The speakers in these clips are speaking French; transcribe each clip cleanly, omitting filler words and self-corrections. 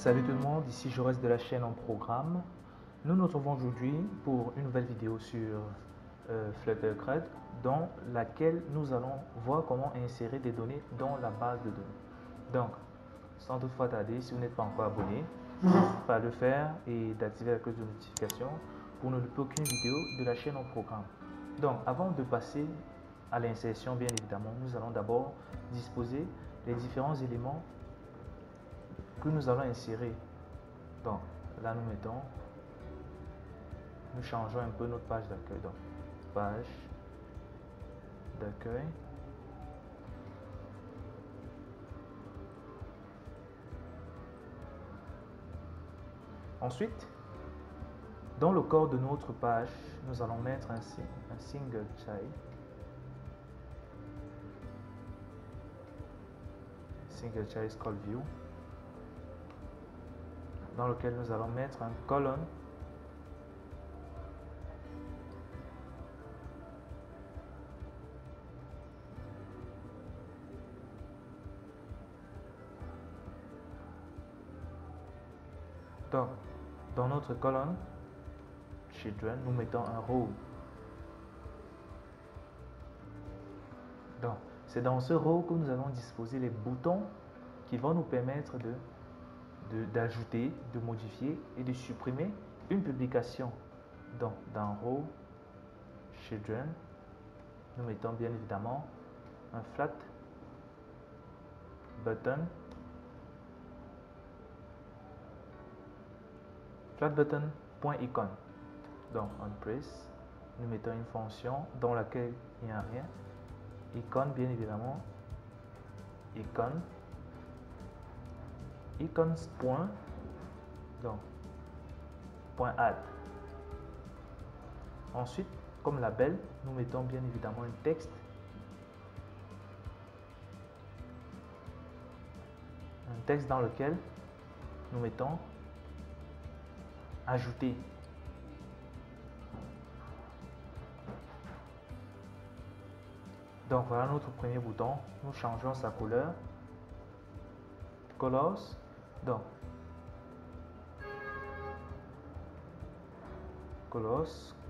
Salut tout le monde, ici Jaurès de la chaîne En Programme. Nous nous retrouvons aujourd'hui pour une nouvelle vidéo sur Fluttercred dans laquelle nous allons voir comment insérer des données dans la base de données. Donc, sans toutefois tarder, si vous n'êtes pas encore abonné, n'hésitez pas à le faire et d'activer la cloche de notification pour ne louper aucune vidéo de la chaîne En Programme. Donc, avant de passer à l'insertion, bien évidemment, nous allons d'abord disposer les différents éléments que nous allons insérer. Donc là nous changeons un peu notre page d'accueil. Donc page d'accueil, ensuite dans le corps de notre page nous allons mettre un single child call view, dans lequel nous allons mettre un colonne donc dans notre colonne children nous mettons un row. Donc c'est dans ce row que nous allons disposer les boutons qui vont nous permettre d'ajouter, de modifier et de supprimer une publication. Donc dans row children nous mettons bien évidemment un flat button point icon. Donc on press, nous mettons une fonction dans laquelle il n'y a rien, icon bien évidemment, icons point, donc point add. Ensuite comme label nous mettons bien évidemment un texte, dans lequel nous mettons ajouter. Donc voilà notre premier bouton, nous changeons sa couleur, colors, donc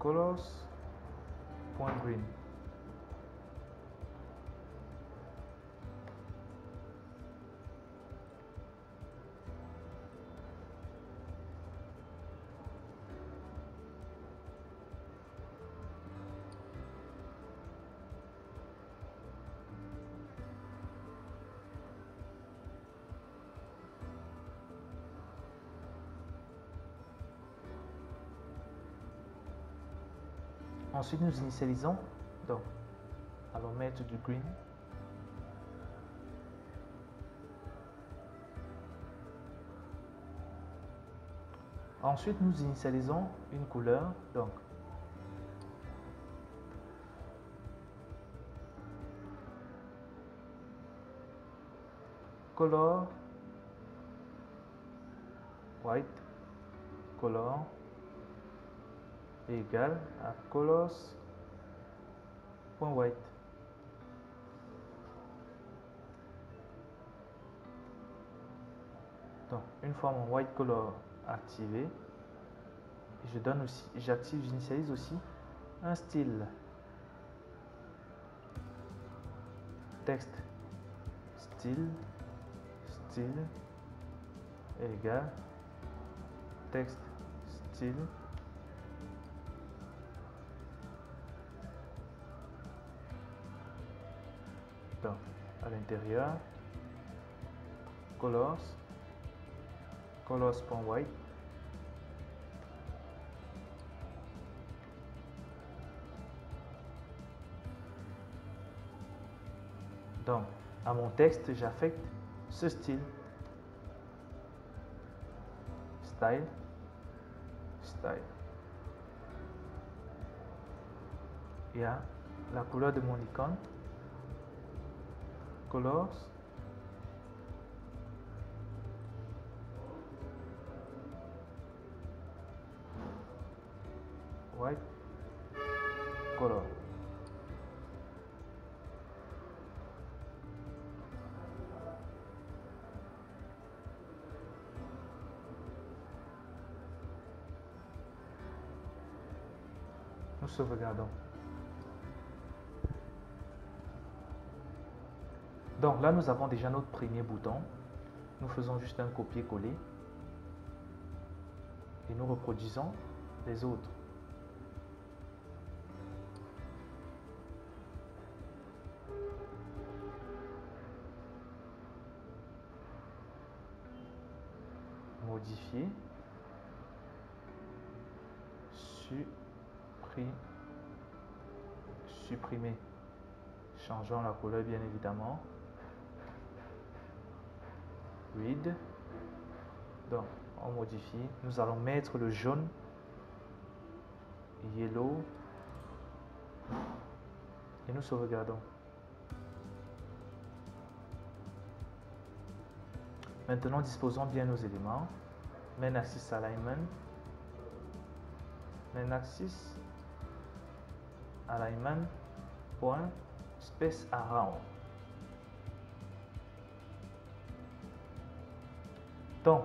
colors.green. Ensuite nous initialisons, donc allons mettre du green, ensuite nous initialisons une couleur, donc color white, color égal à colors.white. Donc une fois mon white color activé, j'initialise aussi un style, texte style égal texte style donc à l'intérieur colors.white. Donc à mon texte j'affecte ce style, style et à la couleur de mon icône, colors white color. sauvegardons. Donc là, nous avons déjà notre premier bouton. Nous faisons juste un copier-coller et nous reproduisons les autres. Modifier, supprimer. Changeons la couleur bien évidemment. Read. Donc, on modifie. Nous allons mettre le jaune, yellow, et nous sauvegardons. Maintenant, disposons bien nos éléments. Main axis alignment. Main axis alignment. Point. Space around. Donc,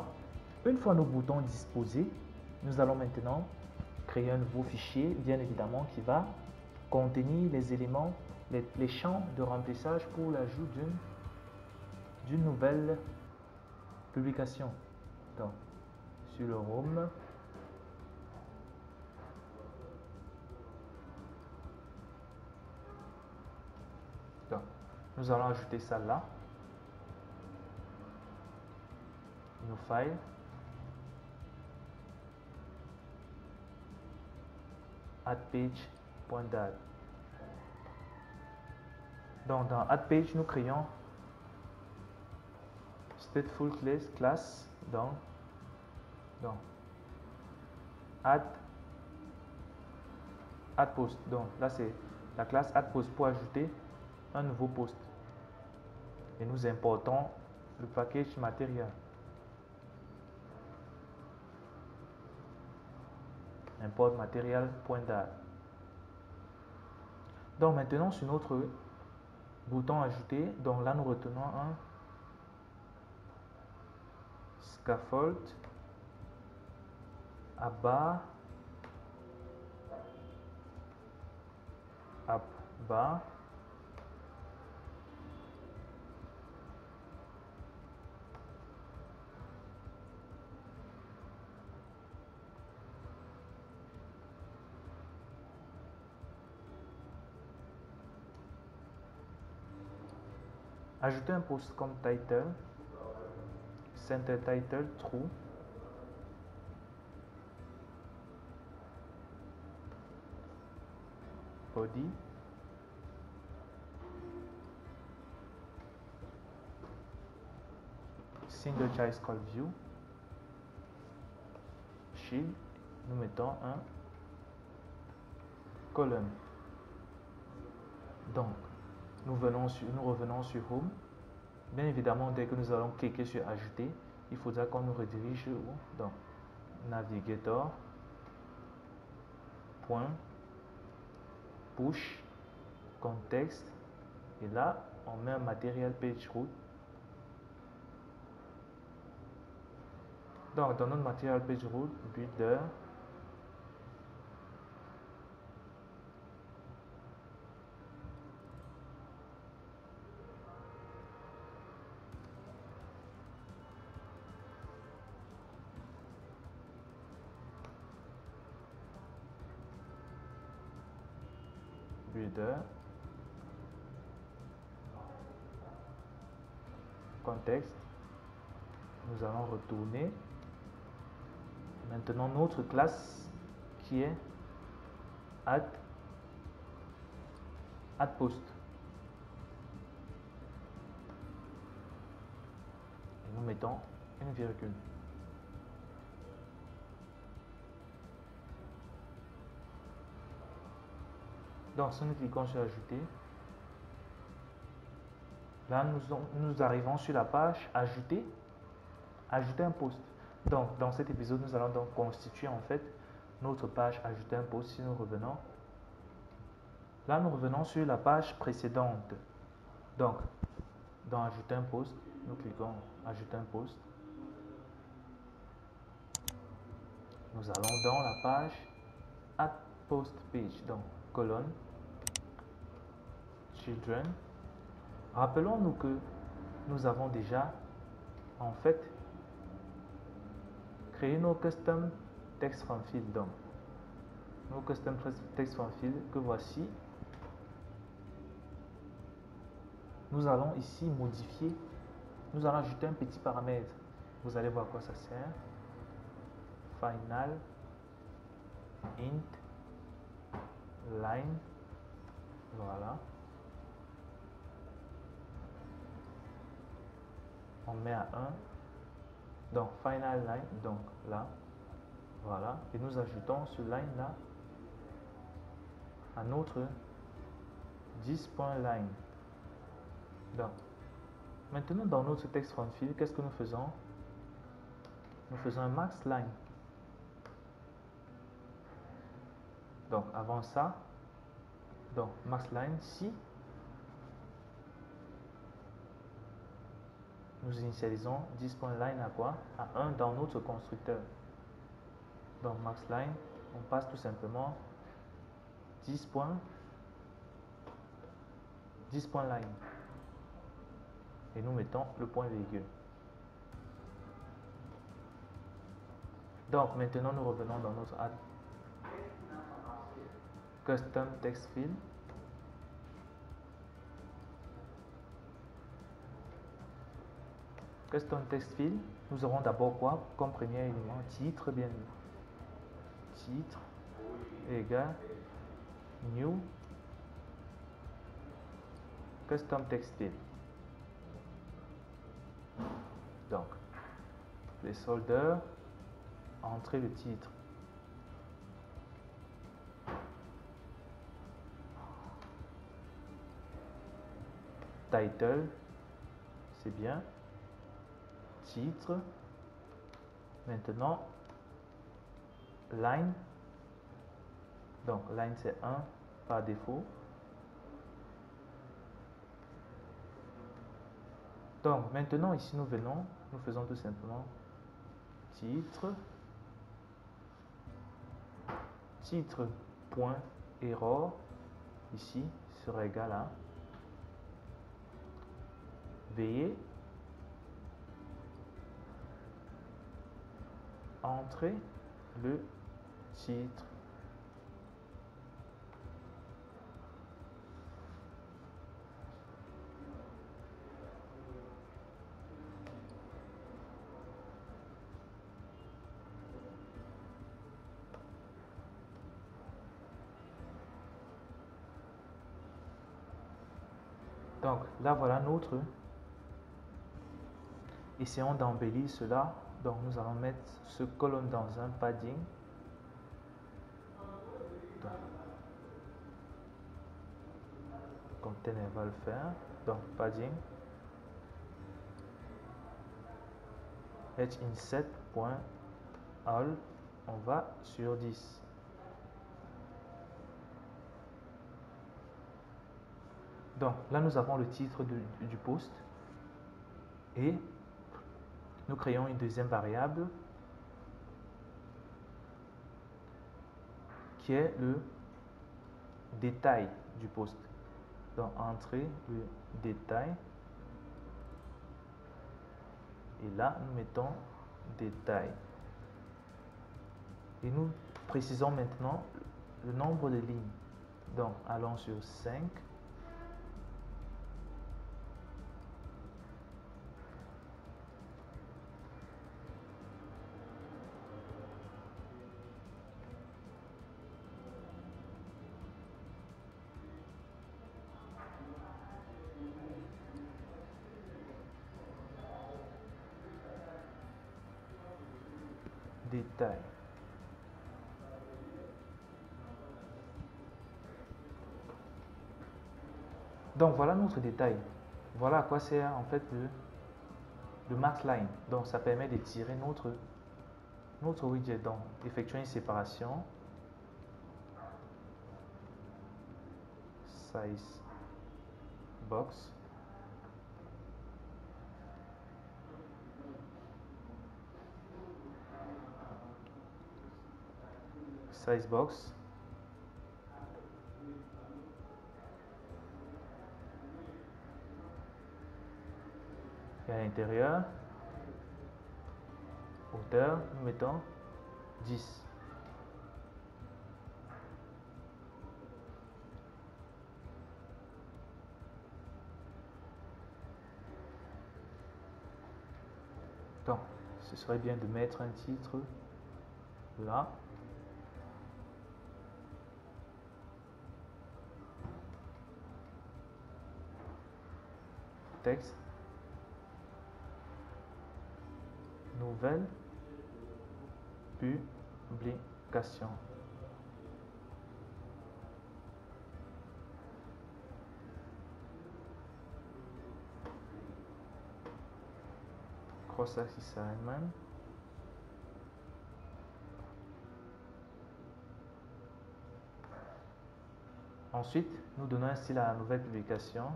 une fois nos boutons disposés, nous allons maintenant créer un nouveau fichier, bien évidemment, qui va contenir les éléments, les champs de remplissage pour l'ajout d'une nouvelle publication. Donc, sur le Home, donc, nous allons ajouter ça là. Nos files. Add page.add. Donc dans add page, nous créons stateful class donc add post. Donc là c'est la classe add post pour ajouter un nouveau post. Et nous importons le package matériel. Import material.add. Donc maintenant sur notre bouton ajouter, donc là nous retenons un scaffold app bar ajouter un post comme title, center title true, body, single choice call view, shield, nous mettons un colonne. Donc nous revenons sur Home. Bien évidemment, dès que nous allons cliquer sur Ajouter, il faudra qu'on nous redirige dans Navigator, point, push, contexte, et là, on met un Material Page Route. Donc, dans notre Material Page Route, Builder, contexte, nous allons retourner maintenant notre classe qui est add post et nous mettons une virgule. Donc si nous cliquons sur ajouter, là nous arrivons sur la page ajouter un post. Donc dans cet épisode nous allons donc constituer en fait notre page ajouter un post. Si nous revenons, là nous revenons sur la page précédente. Donc dans ajouter un post, nous cliquons ajouter un post, nous allons dans la page post page, donc colonne children. Rappelons-nous que nous avons déjà en fait créé nos custom text from field, donc nos custom text from field que voici. Nous allons ici modifier, nous allons ajouter un petit paramètre. Vous allez voir à quoi ça sert. Final int line, voilà. On met à 1, donc final line, donc là, voilà, et nous ajoutons ce line là à notre 10.line. Donc maintenant dans notre text from field, qu'est-ce que nous faisons? Nous faisons un max line. Donc avant ça, donc max line, si nous initialisons 10.line à quoi? À 1 dans notre constructeur. Donc max line, on passe tout simplement 10.line et nous mettons le point virgule. Donc maintenant nous revenons dans notre add custom text field. Custom text field, nous aurons d'abord quoi comme premier élément? Titre, bien vu. Titre égale new custom text field. Donc les soldeurs, entrer le titre. Title, c'est bien. Titre. Maintenant, line. Donc, line c'est 1 par défaut. Donc, maintenant, ici, nous venons, nous faisons tout simplement titre. Titre point error, ici, sera égal à veuillez entrer le titre. Donc là voilà notre. Essayons d'embellir cela. Donc nous allons mettre ce colonne dans un padding. Donc, container va le faire. Donc padding. Inset.all. On va sur 10. Donc là nous avons le titre du post et nous créons une deuxième variable qui est le détail du post. Donc entrer le détail et là nous mettons détail et nous précisons maintenant le nombre de lignes. Donc allons sur 5. Détail. Donc voilà notre détail. Voilà à quoi sert en fait le max line. Donc ça permet de tirer notre widget. Donc effectuer une séparation. Size box. Size box. Et à l'intérieur, hauteur, nous mettons 10. Donc, ce serait bien de mettre un titre là. Texte. Nouvelle publication. Cross-axis alignment. Ensuite, nous donnons un style à la nouvelle publication.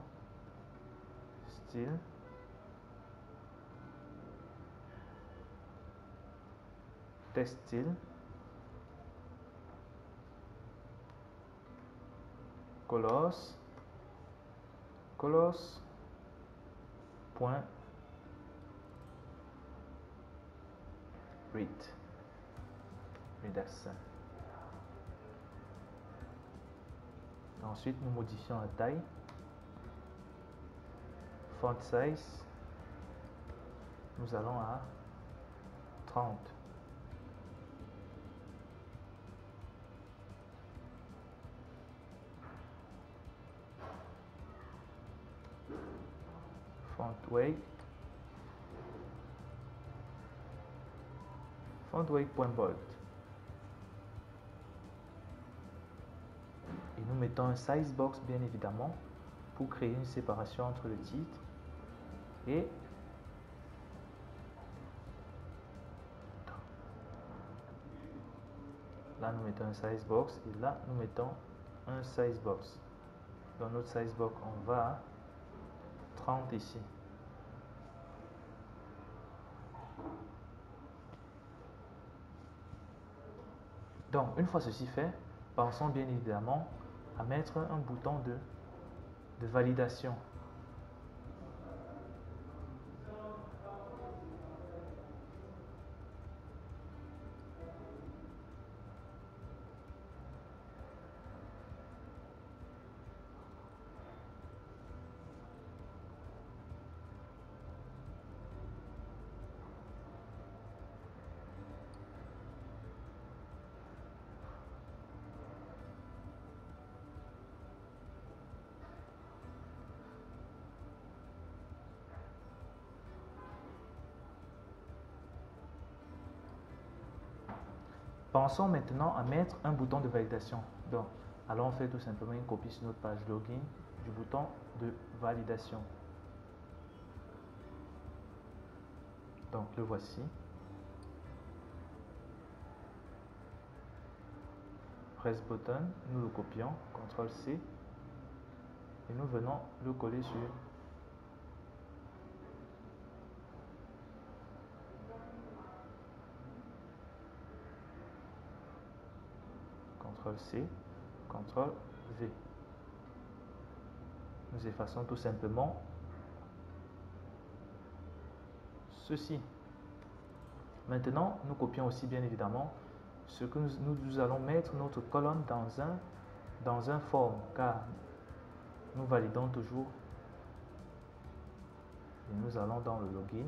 Style. Text style. Colors. Colors. Point. Read. Redaction. Ensuite, nous modifions la taille. Font size. Nous allons à 30. Font weight. Font weight point bold. Et nous mettons un size box bien évidemment pour créer une séparation entre le titre et là nous mettons un size box et là nous mettons un size box. Dans notre size box on va à 30 ici. Donc une fois ceci fait, pensons bien évidemment à mettre un bouton de validation. Pensons maintenant à mettre un bouton de validation. Donc, allons faire tout simplement une copie sur notre page login du bouton de validation. Donc, le voici. Press button, nous le copions, CTRL-C, et nous venons le coller sur CTRL-C, CTRL-V. Nous effaçons tout simplement ceci. Maintenant, nous copions aussi bien évidemment ce que nous allons mettre notre colonne dans un form, car nous validons toujours. Et nous allons dans le login,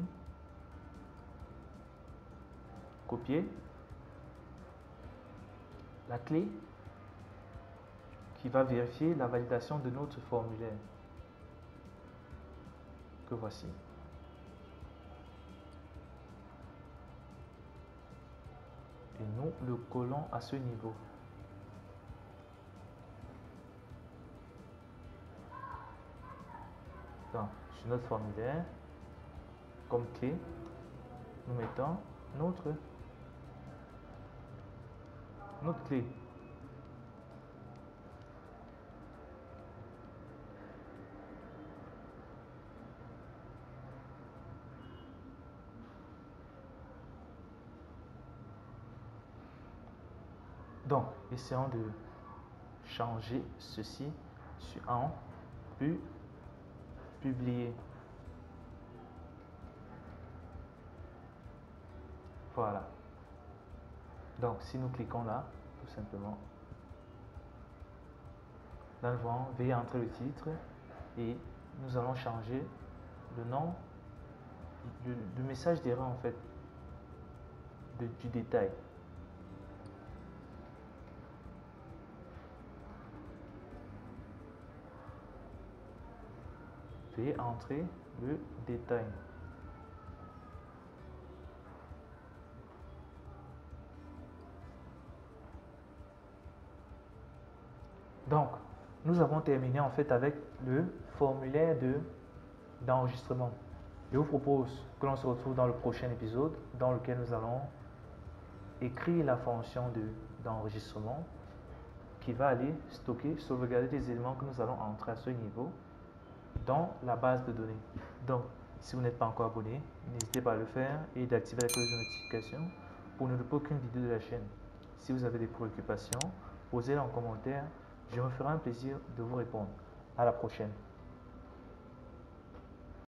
copier la clé qui va vérifier la validation de notre formulaire que voici. Et nous le collons à ce niveau. Donc, sur notre formulaire, comme clé, nous mettons notre clé. Donc, essayons de changer ceci sur un, puis publier. Voilà. Donc, si nous cliquons là, tout simplement, dans le vent, veuillez entrer le titre et nous allons changer le nom du message d'erreur en fait, du détail. Veuillez entrer le détail. Donc, nous avons terminé en fait avec le formulaire d'enregistrement. Je vous propose que l'on se retrouve dans le prochain épisode dans lequel nous allons écrire la fonction d'enregistrement qui va aller stocker, sauvegarder les éléments que nous allons entrer à ce niveau dans la base de données. Donc, si vous n'êtes pas encore abonné, n'hésitez pas à le faire et d'activer la cloche de notification pour ne louper aucune vidéo de la chaîne. Si vous avez des préoccupations, posez-les en commentaire. Je me ferai un plaisir de vous répondre. À la prochaine.